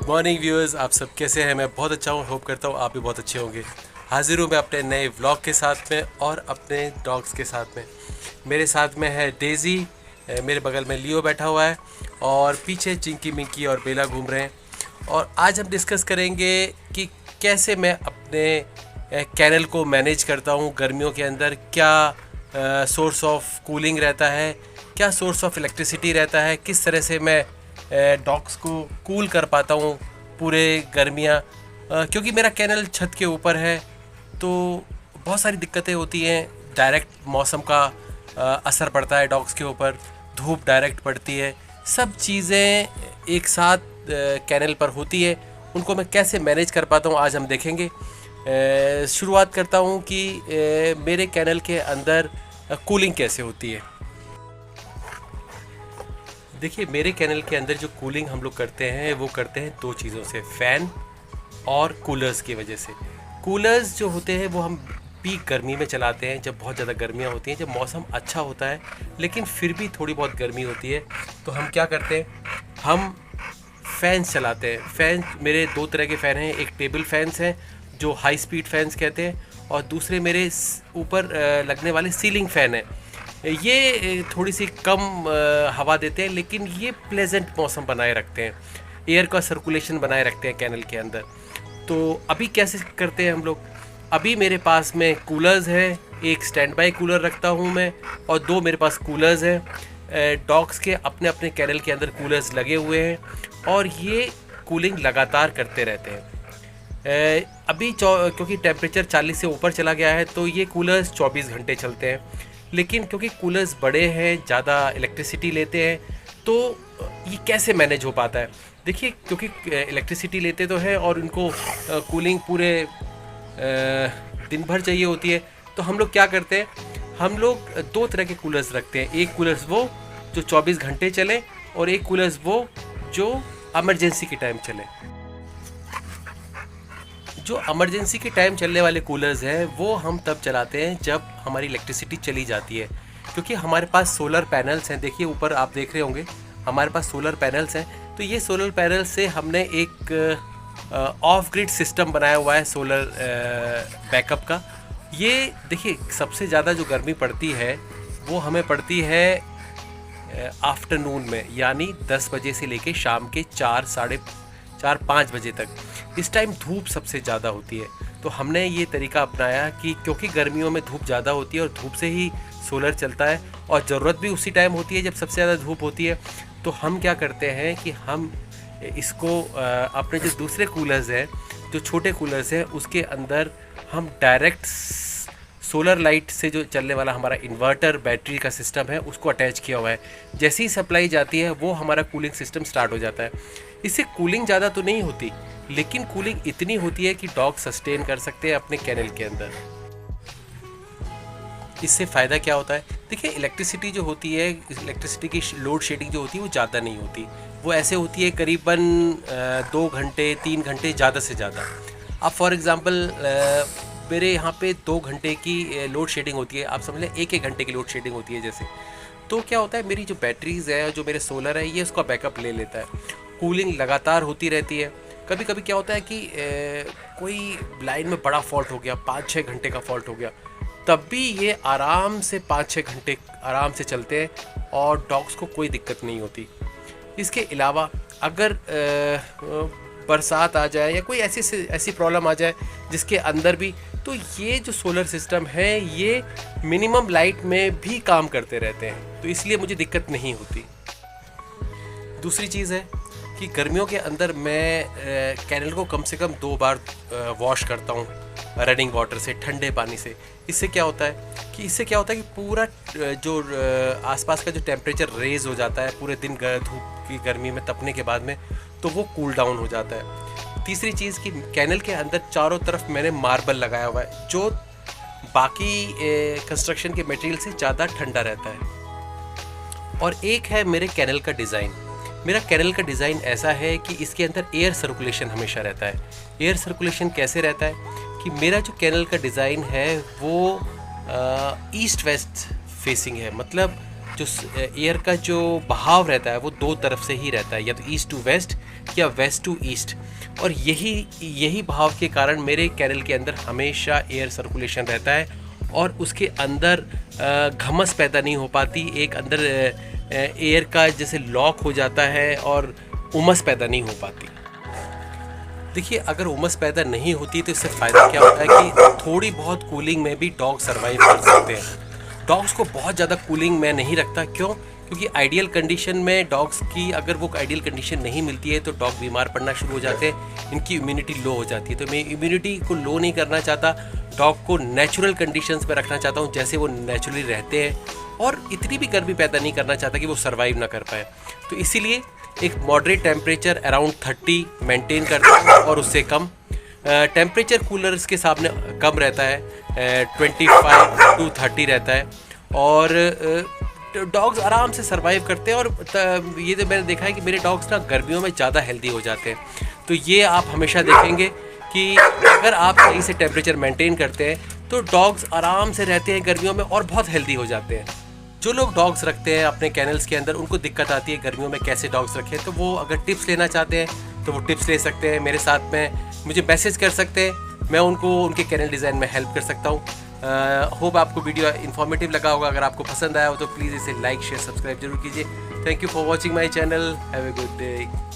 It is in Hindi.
मॉर्निंग व्यूअर्स, आप सब कैसे हैं? मैं बहुत अच्छा हूँ। होप करता हूँ आप भी बहुत अच्छे होंगे। हाजिर हूँ मैं अपने नए व्लॉग के साथ में और अपने डॉग्स के साथ में। मेरे साथ में है डेज़ी, मेरे बगल में लियो बैठा हुआ है और पीछे चिंकी मिंकी और बेला घूम रहे हैं। और आज हम डिस्कस करेंगे कि कैसे मैं अपने कैनल को मैनेज करता हूँ गर्मियों के अंदर। क्या सोर्स ऑफ कूलिंग रहता है, क्या सोर्स ऑफ इलेक्ट्रिसिटी रहता है, किस तरह से मैं डॉग्स को कूल कर पाता हूँ पूरे गर्मियाँ। क्योंकि मेरा कैनल छत के ऊपर है तो बहुत सारी दिक्कतें होती हैं। डायरेक्ट मौसम का असर पड़ता है डॉग्स के ऊपर, धूप डायरेक्ट पड़ती है, सब चीज़ें एक साथ कैनल पर होती है। उनको मैं कैसे मैनेज कर पाता हूँ आज हम देखेंगे। शुरुआत करता हूँ कि मेरे कैनल के अंदर कूलिंग कैसे होती है। देखिए, मेरे कैनल के अंदर जो कूलिंग हम लोग करते हैं वो करते हैं दो चीज़ों से, फ़ैन और कूलर्स की वजह से। कूलर्स जो होते हैं वो हम पीक गर्मी में चलाते हैं, जब बहुत ज़्यादा गर्मियाँ होती हैं, जब मौसम अच्छा होता है लेकिन फिर भी थोड़ी बहुत गर्मी होती है तो हम क्या करते हैं, हम फ़ैन्स चलाते हैं। फ़ैन मेरे दो तरह के फ़ैन हैं, एक टेबल फ़ैन्स हैं जो हाई स्पीड फ़ैन्स कहते हैं और दूसरे मेरे ऊपर लगने वाले सीलिंग फ़ैन हैं। ये थोड़ी सी कम हवा देते हैं लेकिन ये प्लेजेंट मौसम बनाए रखते हैं, एयर का सर्कुलेशन बनाए रखते हैं कैनल के अंदर। तो अभी कैसे करते हैं हम लोग, अभी मेरे पास में कूलर्स हैं, एक स्टैंड बाय कूलर रखता हूँ मैं और दो मेरे पास कूलर्स हैं। डॉग्स के अपने अपने कैनल के अंदर कूलर्स लगे हुए हैं और ये कूलिंग लगातार करते रहते हैं। अभी क्योंकि टेम्परेचर 40 से ऊपर चला गया है तो ये कूलर्स 24 घंटे चलते हैं। लेकिन क्योंकि कूलर्स बड़े हैं, ज़्यादा इलेक्ट्रिसिटी लेते हैं, तो ये कैसे मैनेज हो पाता है। देखिए, क्योंकि इलेक्ट्रिसिटी लेते तो हैं और इनको कूलिंग पूरे दिन भर चाहिए होती है, तो हम लोग क्या करते हैं, हम लोग दो तरह के कूलर्स रखते हैं। एक कूलर्स वो जो 24 घंटे चले और एक कूलर्स वो जो इमरजेंसी के टाइम चले। जो इमरजेंसी के टाइम चलने वाले कूलर्स हैं वो हम तब चलाते हैं जब हमारी इलेक्ट्रिसिटी चली जाती है, क्योंकि हमारे पास सोलर पैनल्स हैं। देखिए, ऊपर आप देख रहे होंगे हमारे पास सोलर पैनल्स हैं। तो ये सोलर पैनल से हमने एक ऑफ ग्रिड सिस्टम बनाया हुआ है सोलर बैकअप का। ये देखिए, सबसे ज़्यादा जो गर्मी पड़ती है वो हमें पड़ती है आफ्टरनून में, यानी 10 बजे से लेके शाम के 4, साढ़े 4, 5 बजे तक। इस टाइम धूप सबसे ज़्यादा होती है। तो हमने ये तरीका अपनाया कि क्योंकि गर्मियों में धूप ज़्यादा होती है और धूप से ही सोलर चलता है और ज़रूरत भी उसी टाइम होती है जब सबसे ज़्यादा धूप होती है, तो हम क्या करते हैं कि हम इसको अपने जो दूसरे कूलर्स हैं, जो छोटे कूलर्स हैं, उसके अंदर हम डायरेक्ट सोलर लाइट से जो चलने वाला हमारा इन्वर्टर बैटरी का सिस्टम है उसको अटैच किया हुआ है। जैसे ही सप्लाई जाती है वो हमारा कूलिंग सिस्टम स्टार्ट हो जाता है। इससे कूलिंग ज़्यादा तो नहीं होती लेकिन कूलिंग इतनी होती है कि डॉग सस्टेन कर सकते हैं अपने कैनल के अंदर। इससे फ़ायदा क्या होता है, देखिए, इलेक्ट्रिसिटी जो होती है, इलेक्ट्रिसिटी की लोड शेडिंग जो होती है वो ज़्यादा नहीं होती। वो ऐसे होती है करीबन 2 घंटे 3 घंटे ज़्यादा से ज़्यादा। अब फॉर एग्ज़ाम्पल मेरे यहाँ पे 2 घंटे की लोड शेडिंग होती है, आप समझ लें 1-1 घंटे की लोड शेडिंग होती है जैसे। तो क्या होता है, मेरी जो बैटरीज़ है, जो मेरे सोलर है, ये उसका बैकअप ले लेता है। कूलिंग लगातार होती रहती है। कभी कभी क्या होता है कि कोई लाइन में बड़ा फॉल्ट हो गया, 5-6 घंटे का फॉल्ट हो गया, तब भी ये आराम से 5-6 घंटे आराम से चलते हैं और डॉग्स को कोई दिक्कत नहीं होती। इसके अलावा अगर बरसात आ जाए या कोई ऐसी प्रॉब्लम आ जाए जिसके अंदर भी, तो ये जो सोलर सिस्टम है ये मिनिमम लाइट में भी काम करते रहते हैं, तो इसलिए मुझे दिक्कत नहीं होती। दूसरी चीज़ है कि गर्मियों के अंदर मैं कैनल को कम से कम 2 बार वॉश करता हूँ रनिंग वाटर से, ठंडे पानी से। इससे क्या होता है कि पूरा जो आसपास का जो टेम्परेचर रेज हो जाता है पूरे दिन धूप की गर्मी में तपने के बाद में, तो वो कूल डाउन हो जाता है। तीसरी चीज़ कि कैनल के अंदर चारों तरफ मैंने मार्बल लगाया हुआ है जो बाकी कंस्ट्रक्शन के मटेरियल से ज़्यादा ठंडा रहता है। और एक है मेरे कैनल का डिज़ाइन। मेरा कैनल का डिज़ाइन ऐसा है कि इसके अंदर एयर सर्कुलेशन हमेशा रहता है। एयर सर्कुलेशन कैसे रहता है कि मेरा जो कैनल का डिज़ाइन है वो ईस्ट वेस्ट फेसिंग है, मतलब जो एयर का जो बहाव रहता है वो दो तरफ से ही रहता है, या तो ईस्ट टू वेस्ट या वेस्ट टू ईस्ट। और यही बहाव के कारण मेरे कैनल के अंदर हमेशा एयर सर्कुलेशन रहता है और उसके अंदर घमस पैदा नहीं हो पाती, एक अंदर एयर का जैसे लॉक हो जाता है और उमस पैदा नहीं हो पाती। देखिए, अगर उमस पैदा नहीं होती तो इससे फ़ायदा क्या होता है कि थोड़ी बहुत कूलिंग में भी डॉग सर्वाइव कर सकते हैं। डॉग्स को बहुत ज़्यादा कूलिंग में नहीं रखता, क्यों? क्योंकि आइडियल कंडीशन में डॉग्स की अगर वो आइडियल कंडीशन नहीं मिलती है तो डॉग बीमार पड़ना शुरू हो जाते हैं, इनकी इम्यूनिटी लो हो जाती है। तो मैं इम्यूनिटी को लो नहीं करना चाहता, डॉग को नेचुरल कंडीशंस में रखना चाहता हूँ जैसे वो नेचुरली रहते हैं, और इतनी भी गर्मी पैदा नहीं करना चाहता कि वो सर्वाइव ना कर पाए। तो इसीलिए एक मॉडरेट टेम्परेचर अराउंड 30 मेंटेन करता हूँ, और उससे कम टेम्परेचर कूलर्स के सामने कम रहता है, 25 to 30 रहता है, और डॉग्स आराम से सर्वाइव करते हैं। और ये तो मैंने देखा है कि मेरे डॉग्स ना गर्मियों में ज़्यादा हेल्दी हो जाते हैं। तो ये आप हमेशा देखेंगे कि अगर आप सही से टेम्परेचर मेंटेन करते हैं तो डॉग्स आराम से रहते हैं गर्मियों में और बहुत हेल्दी हो जाते हैं। जो लोग डॉग्स रखते हैं अपने कैनल्स के अंदर, उनको दिक्कत आती है गर्मियों में कैसे डॉग्स रखें, तो वो अगर टिप्स लेना चाहते हैं तो वो टिप्स ले सकते हैं मेरे साथ में, मुझे मैसेज कर सकते हैं, मैं उनको उनके कैनल डिज़ाइन में हेल्प कर सकता हूँ। होप आपको वीडियो इन्फॉर्मेटिव लगा होगा। अगर आपको पसंद आया हो तो प्लीज़ इसे लाइक शेयर सब्सक्राइब जरूर कीजिए। Thank you for watching my channel. Have a good day.